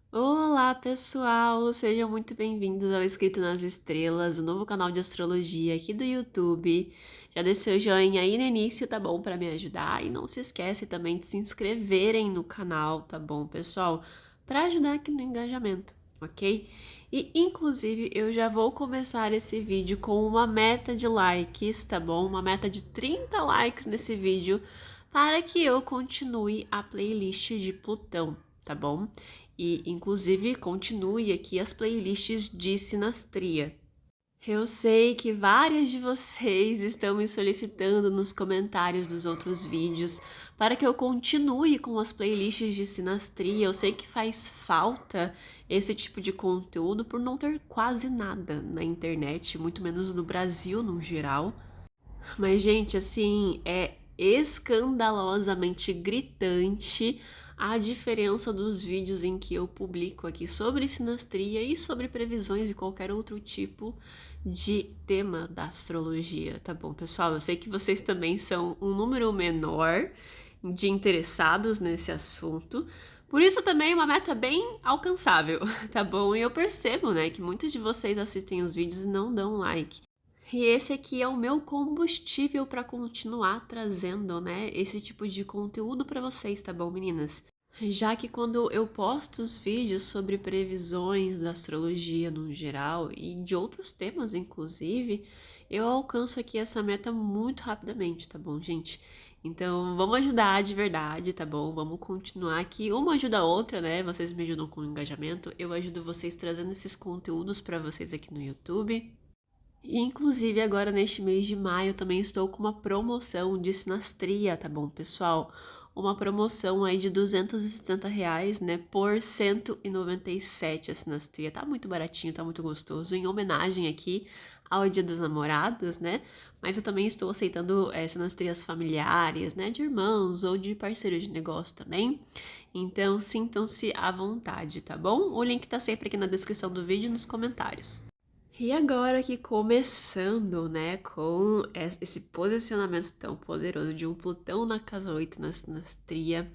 Olá, pessoal! Sejam muito bem-vindos ao Escrito nas Estrelas, o novo canal de astrologia aqui do YouTube. Já deixa o joinha aí no início, tá bom? Para me ajudar. E não se esquece também de se inscreverem no canal, tá bom, pessoal? Para ajudar aqui no engajamento, ok? E, inclusive, eu já vou começar esse vídeo com uma meta de likes, tá bom? Uma meta de 30 likes nesse vídeo para que eu continue a playlist de Plutão, tá bom? E, inclusive, continue aqui as playlists de sinastria. Eu sei que várias de vocês estão me solicitando nos comentários dos outros vídeos para que eu continue com as playlists de sinastria. Eu sei que faz falta esse tipo de conteúdo por não ter quase nada na internet, muito menos no Brasil no geral. Mas, gente, assim, é escandalosamente gritante a diferença dos vídeos em que eu publico aqui sobre sinastria e sobre previsões e qualquer outro tipo de tema da astrologia, tá bom, pessoal? Eu sei que vocês também são um número menor de interessados nesse assunto, por isso também é uma meta bem alcançável, tá bom? E eu percebo, né, que muitos de vocês assistem os vídeos e não dão like. E esse aqui é o meu combustível para continuar trazendo, né, esse tipo de conteúdo para vocês, tá bom, meninas? Já que quando eu posto os vídeos sobre previsões da astrologia no geral e de outros temas, inclusive, eu alcanço aqui essa meta muito rapidamente, tá bom, gente? Então, vamos ajudar de verdade, tá bom? Vamos continuar aqui. Uma ajuda a outra, né? Vocês me ajudam com o engajamento, eu ajudo vocês trazendo esses conteúdos para vocês aqui no YouTube. E, inclusive, agora neste mês de maio também estou com uma promoção de sinastria, tá bom, pessoal? Uma promoção aí de R$ 260, né, por 197 a sinastria. Tá muito baratinho, tá muito gostoso, em homenagem aqui ao Dia dos Namorados, né? Mas eu também estou aceitando sinastrias familiares, né, de irmãos ou de parceiros de negócio também. Então, sintam-se à vontade, tá bom? O link tá sempre aqui na descrição do vídeo e nos comentários. E agora que começando, né, com esse posicionamento tão poderoso de um Plutão na casa 8 na sinastria,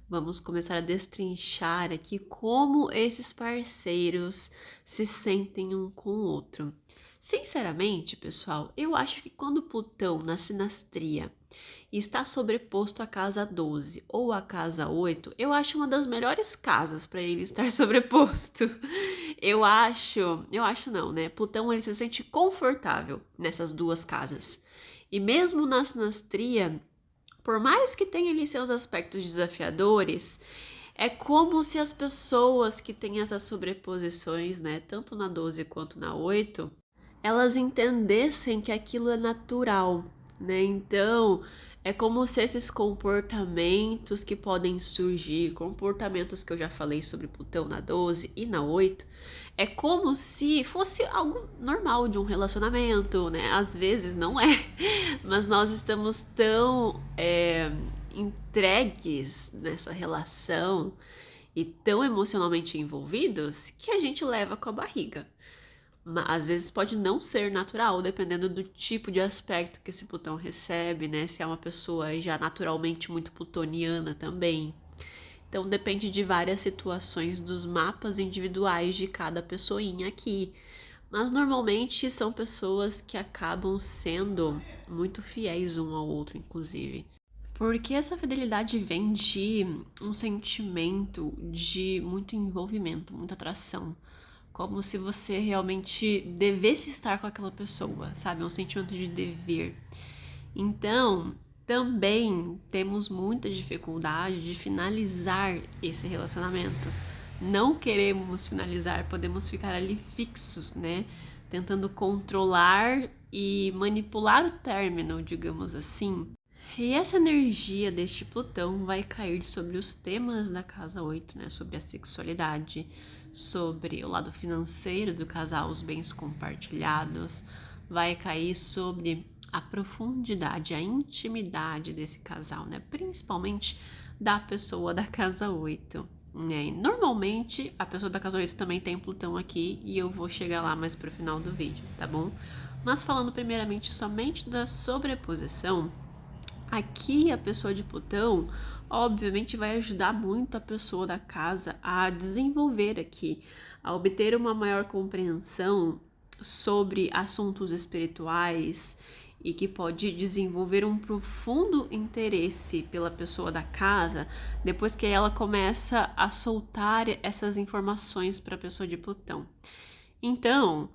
vamos começar a destrinchar aqui como esses parceiros se sentem um com o outro. Sinceramente, pessoal, eu acho que quando Plutão na sinastria está sobreposto à casa 12 ou à casa 8, eu acho uma das melhores casas para ele estar sobreposto. Eu acho não, né? Plutão ele se sente confortável nessas duas casas. E mesmo na sinastria, por mais que tenha ali seus aspectos desafiadores, é como se as pessoas que têm essas sobreposições, né, tanto na 12 quanto na 8, elas entendessem que aquilo é natural, né? Então, é como se esses comportamentos que podem surgir, comportamentos que eu já falei sobre Plutão na 12 e na 8, é como se fosse algo normal de um relacionamento, né? Às vezes não é, mas nós estamos tão entregues nessa relação e tão emocionalmente envolvidos que a gente leva com a barriga. Às vezes pode não ser natural, dependendo do tipo de aspecto que esse Plutão recebe, né? Se é uma pessoa já naturalmente muito plutoniana também. Então depende de várias situações dos mapas individuais de cada pessoinha aqui. Mas normalmente são pessoas que acabam sendo muito fiéis um ao outro, inclusive. Porque essa fidelidade vem de um sentimento de muito envolvimento, muita atração. Como se você realmente devesse estar com aquela pessoa, sabe? É um sentimento de dever. Então, também temos muita dificuldade de finalizar esse relacionamento. Não queremos finalizar, podemos ficar ali fixos, né? Tentando controlar e manipular o término, digamos assim. E essa energia deste Plutão vai cair sobre os temas da casa 8, né? Sobre a sexualidade, sobre o lado financeiro do casal, os bens compartilhados, vai cair sobre a profundidade, a intimidade desse casal, né? Principalmente da pessoa da casa 8. Né? E normalmente a pessoa da casa 8 também tem Plutão aqui e eu vou chegar lá mais pro final do vídeo, tá bom? Mas falando primeiramente somente da sobreposição, Aqui a pessoa de Plutão, obviamente, vai ajudar muito a pessoa da casa a desenvolver aqui, a obter uma maior compreensão sobre assuntos espirituais e que pode desenvolver um profundo interesse pela pessoa da casa depois que ela começa a soltar essas informações para a pessoa de Plutão. Então,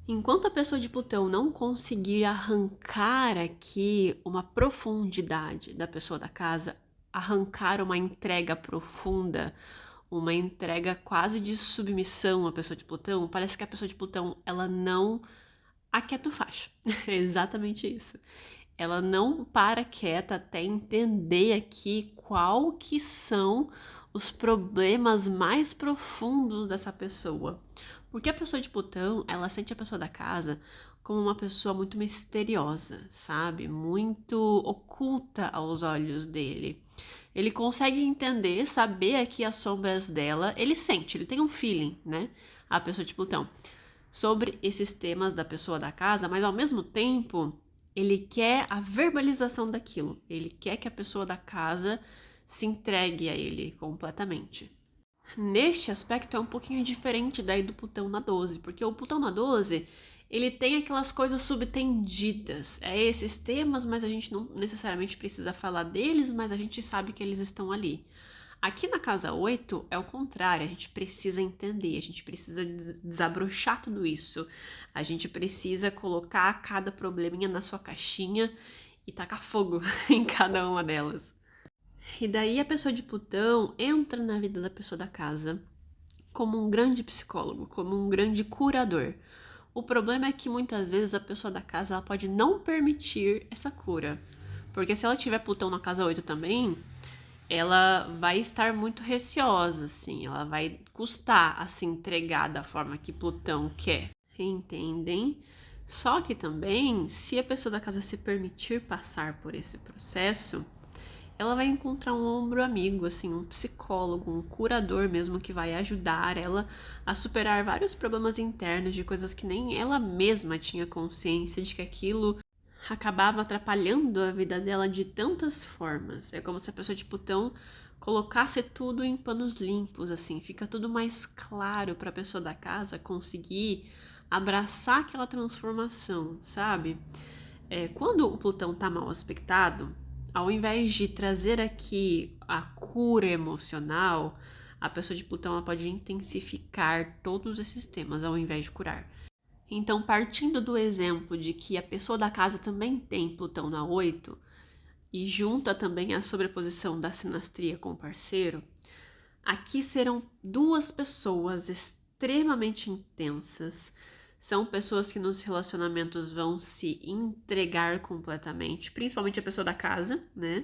enquanto a pessoa de Plutão não conseguir arrancar aqui uma profundidade da pessoa da casa, arrancar uma entrega profunda, uma entrega quase de submissão à pessoa de Plutão, parece que a pessoa de Plutão, ela não aquieta o facho. É exatamente isso. Ela não para quieta até entender aqui qual que são os problemas mais profundos dessa pessoa. Porque a pessoa de Plutão, ela sente a pessoa da casa como uma pessoa muito misteriosa, sabe? Muito oculta aos olhos dele. Ele consegue entender, saber aqui as sombras dela, ele sente, ele tem um feeling, né? A pessoa de Plutão, sobre esses temas da pessoa da casa, mas ao mesmo tempo, ele quer a verbalização daquilo. Ele quer que a pessoa da casa se entregue a ele completamente. Neste aspecto é um pouquinho diferente daí do Plutão na 12, porque o Plutão na 12, ele tem aquelas coisas subtendidas. É esses temas, mas a gente não necessariamente precisa falar deles, mas a gente sabe que eles estão ali. Aqui na casa 8 é o contrário, a gente precisa entender, a gente precisa desabrochar tudo isso. A gente precisa colocar cada probleminha na sua caixinha e tacar fogo em cada uma delas. E daí a pessoa de Plutão entra na vida da pessoa da casa como um grande psicólogo, como um grande curador. O problema é que muitas vezes a pessoa da casa ela pode não permitir essa cura. Porque se ela tiver Plutão na casa 8 também, ela vai estar muito receosa, assim. Ela vai custar a se entregar da forma que Plutão quer. Entendem? Só que também, se a pessoa da casa se permitir passar por esse processo, ela vai encontrar um ombro amigo, assim, um psicólogo, um curador mesmo que vai ajudar ela a superar vários problemas internos de coisas que nem ela mesma tinha consciência de que aquilo acabava atrapalhando a vida dela de tantas formas. É como se a pessoa de Plutão colocasse tudo em panos limpos, assim, fica tudo mais claro para a pessoa da casa conseguir abraçar aquela transformação, sabe? Quando o Plutão tá mal aspectado, ao invés de trazer aqui a cura emocional, a pessoa de Plutão ela pode intensificar todos esses temas ao invés de curar. Então, partindo do exemplo de que a pessoa da casa também tem Plutão na 8 e junta também a sobreposição da sinastria com o parceiro, aqui serão duas pessoas extremamente intensas. São pessoas que nos relacionamentos vão se entregar completamente, principalmente a pessoa da casa, né?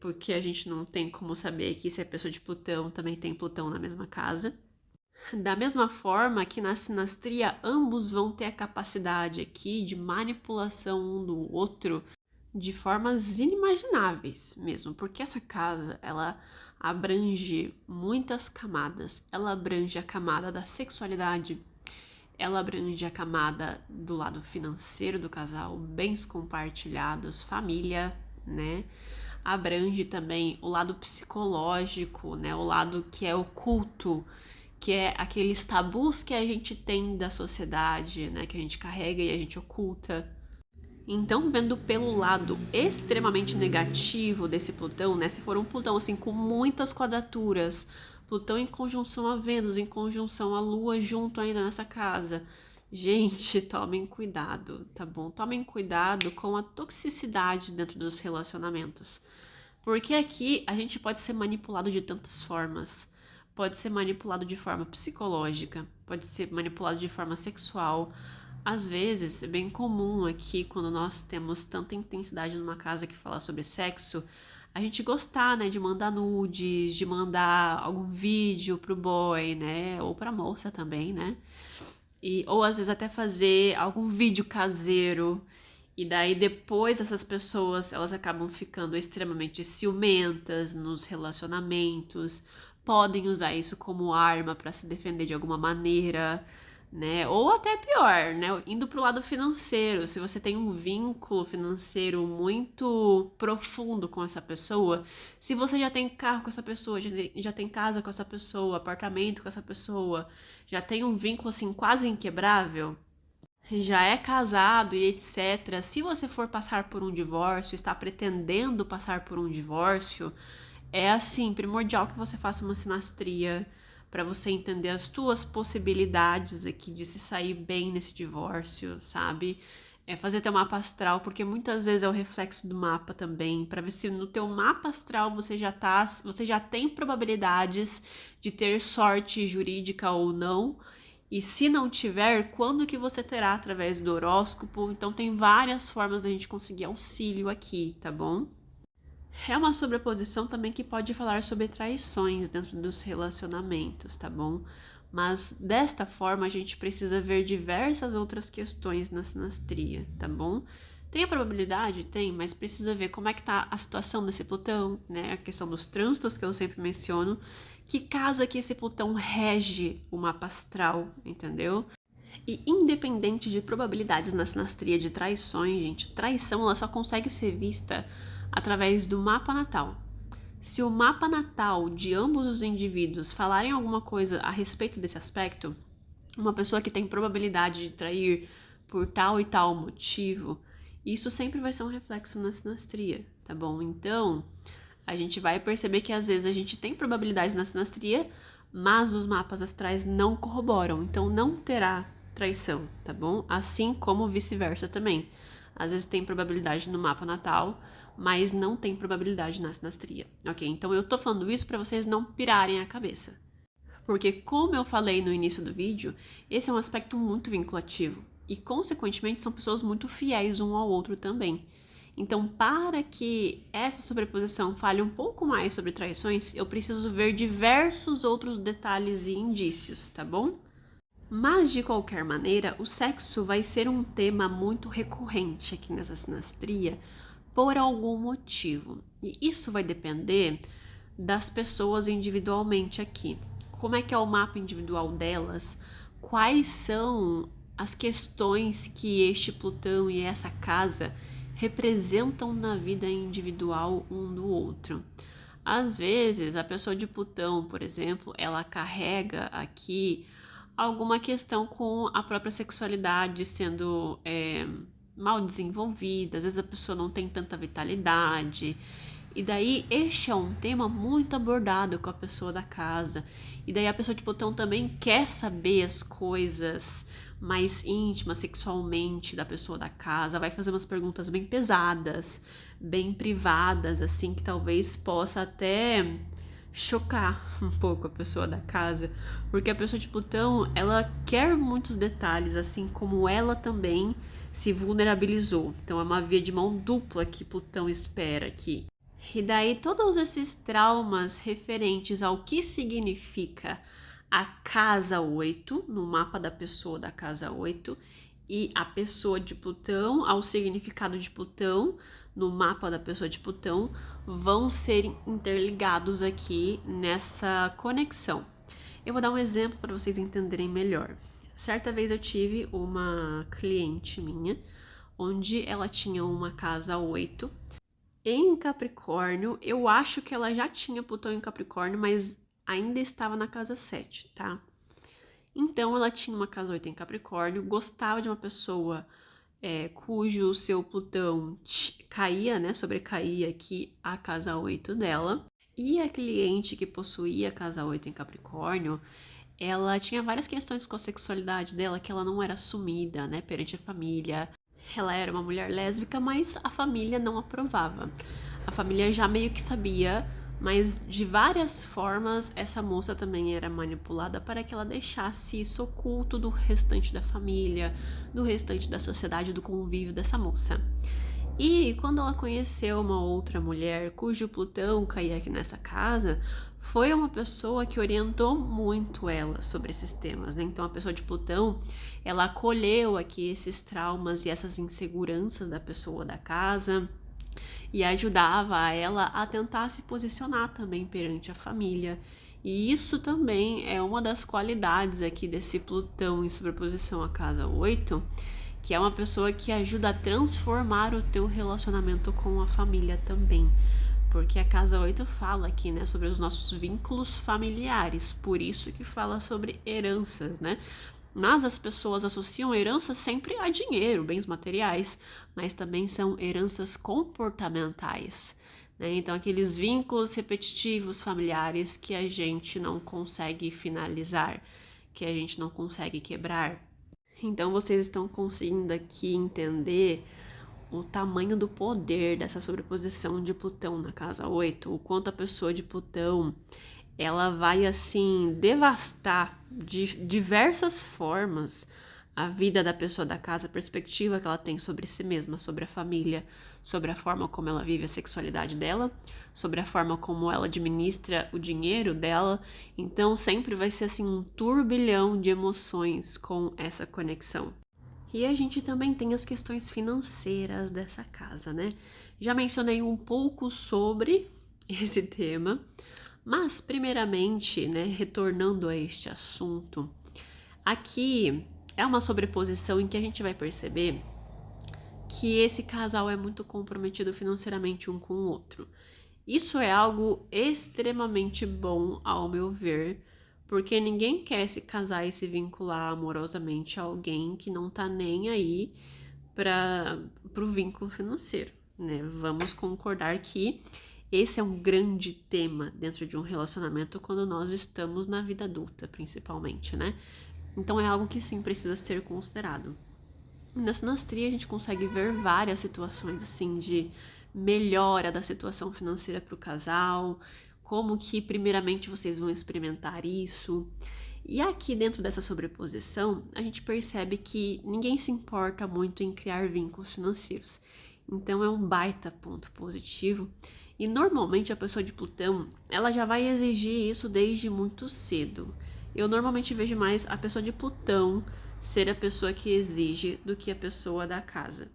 Porque a gente não tem como saber aqui se a pessoa de Plutão também tem Plutão na mesma casa. Da mesma forma que na sinastria, ambos vão ter a capacidade aqui de manipulação um do outro de formas inimagináveis mesmo, porque essa casa, ela abrange muitas camadas. Ela abrange a camada da sexualidade, ela abrange a camada do lado financeiro do casal, bens compartilhados, família, né? Abrange também o lado psicológico, né? O lado que é oculto, que é aqueles tabus que a gente tem da sociedade, né? Que a gente carrega e a gente oculta. Então, vendo pelo lado extremamente negativo desse Plutão, né? Se for um Plutão assim com muitas quadraturas, Plutão em conjunção a Vênus, em conjunção a Lua junto ainda nessa casa. Gente, tomem cuidado, tá bom? Tomem cuidado com a toxicidade dentro dos relacionamentos. Porque aqui a gente pode ser manipulado de tantas formas. Pode ser manipulado de forma psicológica, pode ser manipulado de forma sexual. Às vezes, é bem comum aqui, quando nós temos tanta intensidade numa casa que fala sobre sexo, a gente gostar, né, de mandar nudes, de mandar algum vídeo pro boy, né, ou pra moça também, né, ou às vezes até fazer algum vídeo caseiro, e daí depois essas pessoas, elas acabam ficando extremamente ciumentas nos relacionamentos, podem usar isso como arma para se defender de alguma maneira, né? Ou até pior, né? Indo pro lado financeiro, se você tem um vínculo financeiro muito profundo com essa pessoa, se você já tem carro com essa pessoa, já tem casa com essa pessoa, apartamento com essa pessoa, já tem um vínculo assim quase inquebrável, já é casado e etc. Se você for passar por um divórcio, está pretendendo passar por um divórcio, é assim, primordial que você faça uma sinastria para você entender as tuas possibilidades aqui de se sair bem nesse divórcio, sabe? É fazer teu mapa astral, porque muitas vezes é o reflexo do mapa também, para ver se no teu mapa astral você já tem probabilidades de ter sorte jurídica ou não. E se não tiver, quando que você terá através do horóscopo? Então tem várias formas da gente conseguir auxílio aqui, tá bom? É uma sobreposição também que pode falar sobre traições dentro dos relacionamentos, tá bom? Mas desta forma a gente precisa ver diversas outras questões na sinastria, tá bom? Tem a probabilidade? Tem, mas precisa ver como é que tá a situação desse Plutão, né? A questão dos trânsitos que eu sempre menciono, que casa que esse Plutão rege o mapa astral, entendeu? E independente de probabilidades na sinastria de traições, gente, traição ela só consegue ser vista através do mapa natal. Se o mapa natal de ambos os indivíduos falarem alguma coisa a respeito desse aspecto, uma pessoa que tem probabilidade de trair por tal e tal motivo, isso sempre vai ser um reflexo na sinastria, tá bom? Então, a gente vai perceber que às vezes a gente tem probabilidades na sinastria, mas os mapas astrais não corroboram, então não terá traição, tá bom? Assim como vice-versa também. Às vezes tem probabilidade no mapa natal, mas não tem probabilidade na sinastria, ok? Então eu tô falando isso para vocês não pirarem a cabeça. Porque, como eu falei no início do vídeo, esse é um aspecto muito vinculativo e, consequentemente, são pessoas muito fiéis um ao outro também. Então, para que essa sobreposição fale um pouco mais sobre traições, eu preciso ver diversos outros detalhes e indícios, tá bom? Mas, de qualquer maneira, o sexo vai ser um tema muito recorrente aqui nessa sinastria por algum motivo. E isso vai depender das pessoas individualmente aqui. Como é que é o mapa individual delas? Quais são as questões que este Plutão e essa casa representam na vida individual um do outro? Às vezes, a pessoa de Plutão, por exemplo, ela carrega aqui alguma questão com a própria sexualidade sendo mal desenvolvida, às vezes a pessoa não tem tanta vitalidade. E daí este é um tema muito abordado com a pessoa da casa. E daí a pessoa de Plutão também quer saber as coisas mais íntimas sexualmente da pessoa da casa, vai fazer umas perguntas bem pesadas, bem privadas, assim, que talvez possa até chocar um pouco a pessoa da casa, porque a pessoa de Plutão, ela quer muitos detalhes, assim como ela também se vulnerabilizou. Então é uma via de mão dupla que Plutão espera aqui. E daí todos esses traumas referentes ao que significa a casa 8, no mapa da pessoa da casa 8, e a pessoa de Plutão, ao significado de Plutão, no mapa da pessoa de Plutão, vão ser interligados aqui nessa conexão. Eu vou dar um exemplo para vocês entenderem melhor. Certa vez eu tive uma cliente minha, onde ela tinha uma casa 8, em Capricórnio. Eu acho que ela já tinha Plutão em Capricórnio, mas ainda estava na casa 7, tá? Então ela tinha uma casa 8 em Capricórnio, gostava de uma pessoa cujo seu Plutão caía, né, sobrecaía aqui a casa 8 dela. E a cliente que possuía a casa 8 em Capricórnio, ela tinha várias questões com a sexualidade dela, que ela não era assumida, né, perante a família. Ela era uma mulher lésbica, mas a família não aprovava. A família já meio que sabia, mas de várias formas essa moça também era manipulada para que ela deixasse isso oculto do restante da família, do restante da sociedade, do convívio dessa moça. E quando ela conheceu uma outra mulher cujo Plutão caía aqui nessa casa, foi uma pessoa que orientou muito ela sobre esses temas, né? Então a pessoa de Plutão, ela acolheu aqui esses traumas e essas inseguranças da pessoa da casa e ajudava ela a tentar se posicionar também perante a família E isso também é uma das qualidades aqui desse Plutão em sobreposição à casa 8, que é uma pessoa que ajuda a transformar o teu relacionamento com a família também. Porque a casa 8 fala aqui, né, sobre os nossos vínculos familiares, por isso que fala sobre heranças, né? Mas as pessoas associam heranças sempre a dinheiro, bens materiais, mas também são heranças comportamentais, né? Então, aqueles vínculos repetitivos familiares que a gente não consegue finalizar, que a gente não consegue quebrar. Então, vocês estão conseguindo aqui entender o tamanho do poder dessa sobreposição de Plutão na casa 8, o quanto a pessoa de Plutão ela vai assim devastar de diversas formas a vida da pessoa da casa, a perspectiva que ela tem sobre si mesma, sobre a família, sobre a forma como ela vive a sexualidade dela, sobre a forma como ela administra o dinheiro dela. Então sempre vai ser assim um turbilhão de emoções com essa conexão. E a gente também tem as questões financeiras dessa casa, né? Já mencionei um pouco sobre esse tema, mas primeiramente, né, retornando a este assunto, aqui é uma sobreposição em que a gente vai perceber que esse casal é muito comprometido financeiramente um com o outro. Isso é algo extremamente bom, ao meu ver, porque ninguém quer se casar e se vincular amorosamente a alguém que não tá nem aí para o vínculo financeiro, né? Vamos concordar que esse é um grande tema dentro de um relacionamento quando nós estamos na vida adulta, principalmente, né? Então é algo que sim precisa ser considerado. Na sinastria a gente consegue ver várias situações assim de melhora da situação financeira para o casal, como que primeiramente vocês vão experimentar isso. E aqui dentro dessa sobreposição, a gente percebe que ninguém se importa muito em criar vínculos financeiros. Então é um baita ponto positivo. E normalmente a pessoa de Plutão, ela já vai exigir isso desde muito cedo. Eu normalmente vejo mais a pessoa de Plutão ser a pessoa que exige do que a pessoa da casa.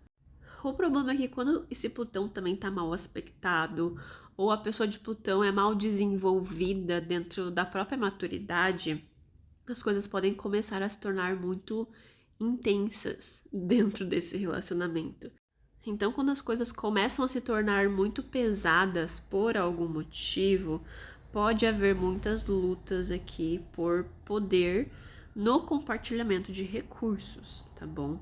O problema é que quando esse Plutão também tá mal aspectado, ou a pessoa de Plutão é mal desenvolvida dentro da própria maturidade, as coisas podem começar a se tornar muito intensas dentro desse relacionamento. Então, quando as coisas começam a se tornar muito pesadas por algum motivo, pode haver muitas lutas aqui por poder no compartilhamento de recursos, tá bom?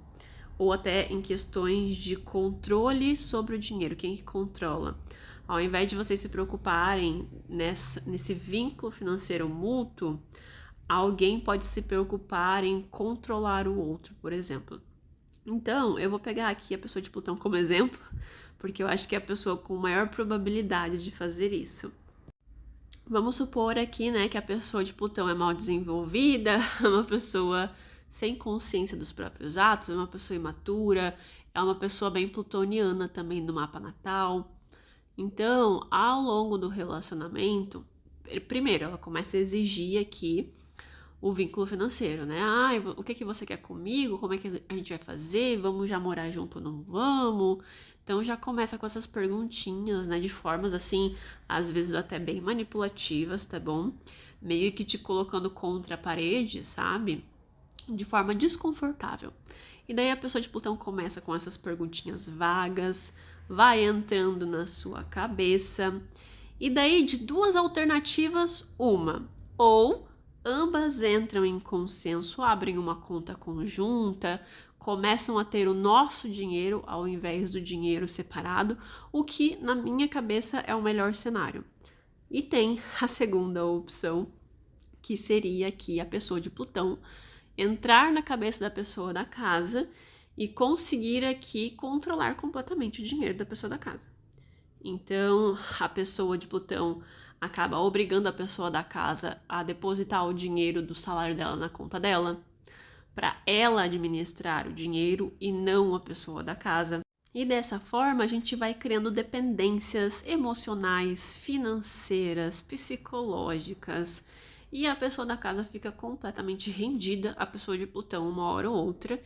Ou até em questões de controle sobre o dinheiro, quem que controla. Ao invés de vocês se preocuparem nesse vínculo financeiro mútuo, alguém pode se preocupar em controlar o outro, por exemplo. Então, eu vou pegar aqui a pessoa de Plutão como exemplo, porque eu acho que é a pessoa com maior probabilidade de fazer isso. Vamos supor aqui, né, que a pessoa de Plutão é mal desenvolvida, é uma pessoa sem consciência dos próprios atos, é uma pessoa imatura, é uma pessoa bem plutoniana também no mapa natal. Então, ao longo do relacionamento, primeiro ela começa a exigir aqui o vínculo financeiro, né? Ah, o que você quer comigo? Como é que a gente vai fazer? Vamos já morar junto ou não vamos? Então já começa com essas perguntinhas, né? De formas assim, às vezes até bem manipulativas, tá bom? Meio que te colocando contra a parede, sabe? De forma desconfortável. E daí a pessoa de Plutão começa com essas perguntinhas vagas, vai entrando na sua cabeça. E daí de duas alternativas, uma, ou ambas entram em consenso, abrem uma conta conjunta, começam a ter o nosso dinheiro ao invés do dinheiro separado, o que na minha cabeça é o melhor cenário. E tem a segunda opção, que seria aqui a pessoa de Plutão entrar na cabeça da pessoa da casa e conseguir aqui controlar completamente o dinheiro da pessoa da casa. Então, a pessoa de Plutão acaba obrigando a pessoa da casa a depositar o dinheiro do salário dela na conta dela, para ela administrar o dinheiro e não a pessoa da casa. E dessa forma a gente vai criando dependências emocionais, financeiras, psicológicas, e a pessoa da casa fica completamente rendida à pessoa de Plutão uma hora ou outra,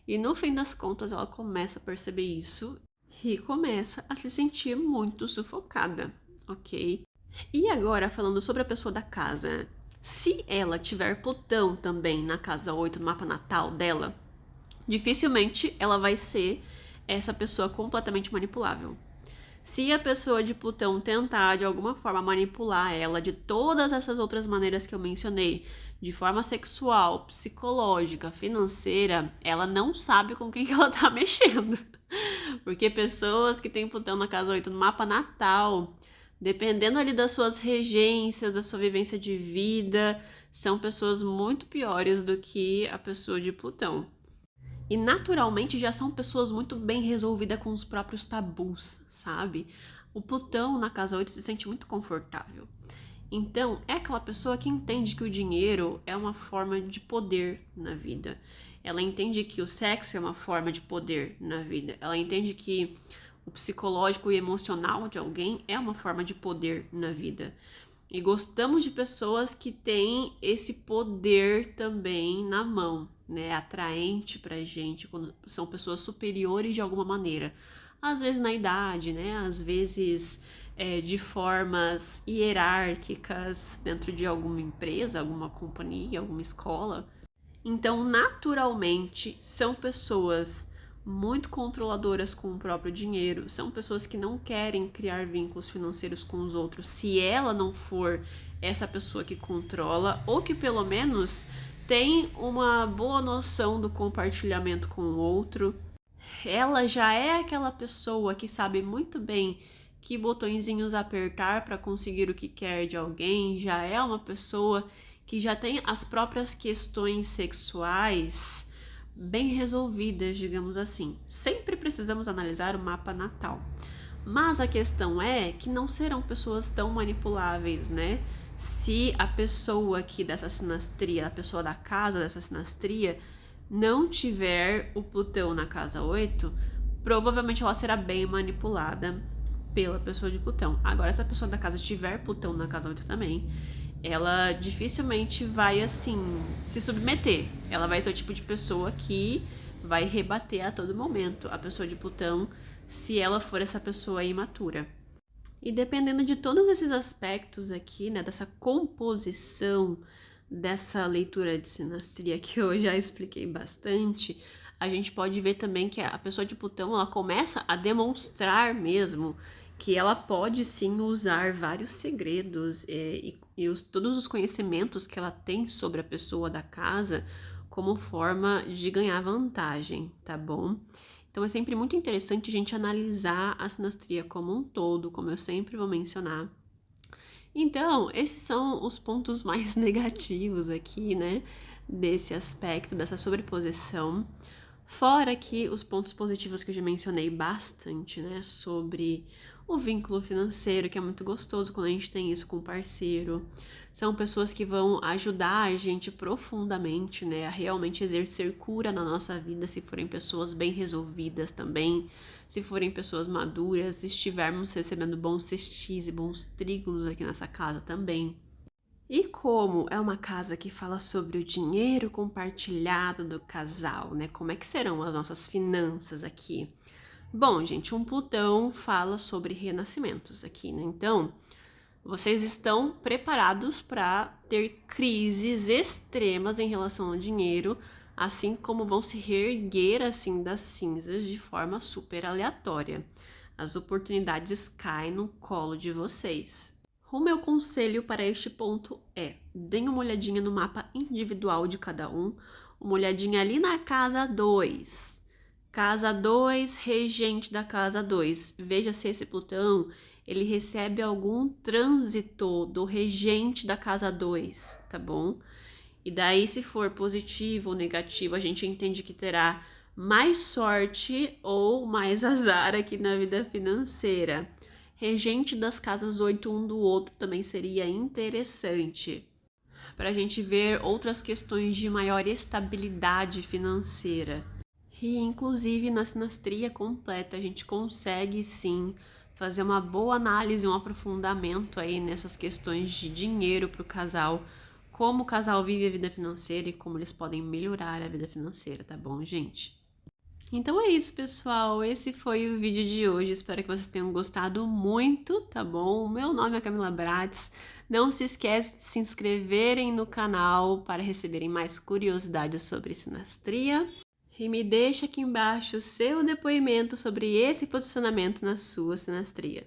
e no fim das contas ela começa a perceber isso e começa a se sentir muito sufocada, ok? E agora, falando sobre a pessoa da casa, Se ela tiver Plutão também na casa 8, no mapa natal dela, dificilmente ela vai ser essa pessoa completamente manipulável. Se a pessoa de Plutão tentar de alguma forma manipular ela de todas essas outras maneiras que eu mencionei, de forma sexual, psicológica, financeira, ela não sabe com quem que ela tá mexendo. Porque pessoas que têm Plutão na casa 8 no mapa natal, dependendo ali das suas regências, da sua vivência de vida, são pessoas muito piores do que a pessoa de Plutão. E naturalmente já são pessoas muito bem resolvidas com os próprios tabus, sabe? O Plutão na casa 8 se sente muito confortável. Então, é aquela pessoa que entende que o dinheiro é uma forma de poder na vida. Ela entende que o sexo é uma forma de poder na vida. Ela entende que o psicológico e emocional de alguém é uma forma de poder na vida. E gostamos de pessoas que têm esse poder também na mão, né? Atraente pra gente quando são pessoas superiores de alguma maneira. Às vezes na idade, né? Às vezes de formas hierárquicas dentro de alguma empresa, alguma companhia, alguma escola. Então, naturalmente, são pessoas muito controladoras com o próprio dinheiro, são pessoas que não querem criar vínculos financeiros com os outros se ela não for essa pessoa que controla, ou que pelo menos tem uma boa noção do compartilhamento com o outro. Ela já é aquela pessoa que sabe muito bem que botõezinhos apertar para conseguir o que quer de alguém, já é uma pessoa que já tem as próprias questões sexuais bem resolvidas, digamos assim. Sempre precisamos analisar o mapa natal. Mas a questão é que não serão pessoas tão manipuláveis, né? Se a pessoa aqui dessa sinastria, a pessoa da casa dessa sinastria, não tiver o Plutão na casa 8, provavelmente ela será bem manipulada pela pessoa de Plutão. Agora, se a pessoa da casa tiver Plutão na casa 8 também, ela dificilmente vai, assim, se submeter. Ela vai ser o tipo de pessoa que vai rebater a todo momento a pessoa de Plutão, se ela for essa pessoa imatura. E dependendo de todos esses aspectos aqui, né, dessa composição, dessa leitura de sinastria que eu já expliquei bastante, a gente pode ver também que a pessoa de Plutão, ela começa a demonstrar mesmo que ela pode sim usar vários segredos todos os conhecimentos que ela tem sobre a pessoa da casa como forma de ganhar vantagem, tá bom? Então é sempre muito interessante a gente analisar a sinastria como um todo, como eu sempre vou mencionar. Então, esses são os pontos mais negativos aqui, né, desse aspecto, dessa sobreposição. Fora que os pontos positivos que eu já mencionei bastante, né, sobre o vínculo financeiro, que é muito gostoso quando a gente tem isso com o parceiro. São pessoas que vão ajudar a gente profundamente, né, a realmente exercer cura na nossa vida, se forem pessoas bem resolvidas também, se forem pessoas maduras, estivermos recebendo bons cestis e bons trígonos aqui nessa casa também. E como é uma casa que fala sobre o dinheiro compartilhado do casal, né? Como é que serão as nossas finanças aqui? Bom, gente, um Plutão fala sobre renascimentos aqui, né? Então, vocês estão preparados para ter crises extremas em relação ao dinheiro, assim como vão se reerguer assim das cinzas de forma super aleatória. As oportunidades caem no colo de vocês. O meu conselho para este ponto é: deem uma olhadinha no mapa individual de cada um, uma olhadinha ali na casa 2. Casa 2, regente da casa 2. Veja se esse Plutão ele recebe algum trânsito do regente da casa 2, tá bom? E daí, se for positivo ou negativo, a gente entende que terá mais sorte ou mais azar aqui na vida financeira. Regente das casas 8 um do outro também seria interessante para a gente ver outras questões de maior estabilidade financeira. E inclusive na sinastria completa a gente consegue sim fazer uma boa análise, um aprofundamento aí nessas questões de dinheiro para o casal, como o casal vive a vida financeira e como eles podem melhorar a vida financeira, tá bom, gente? Então é isso, pessoal. Esse foi o vídeo de hoje. Espero que vocês tenham gostado muito, tá bom? Meu nome é Camila Bratis. Não se esquece de se inscreverem no canal para receberem mais curiosidades sobre sinastria. E me deixa aqui embaixo o seu depoimento sobre esse posicionamento na sua sinastria.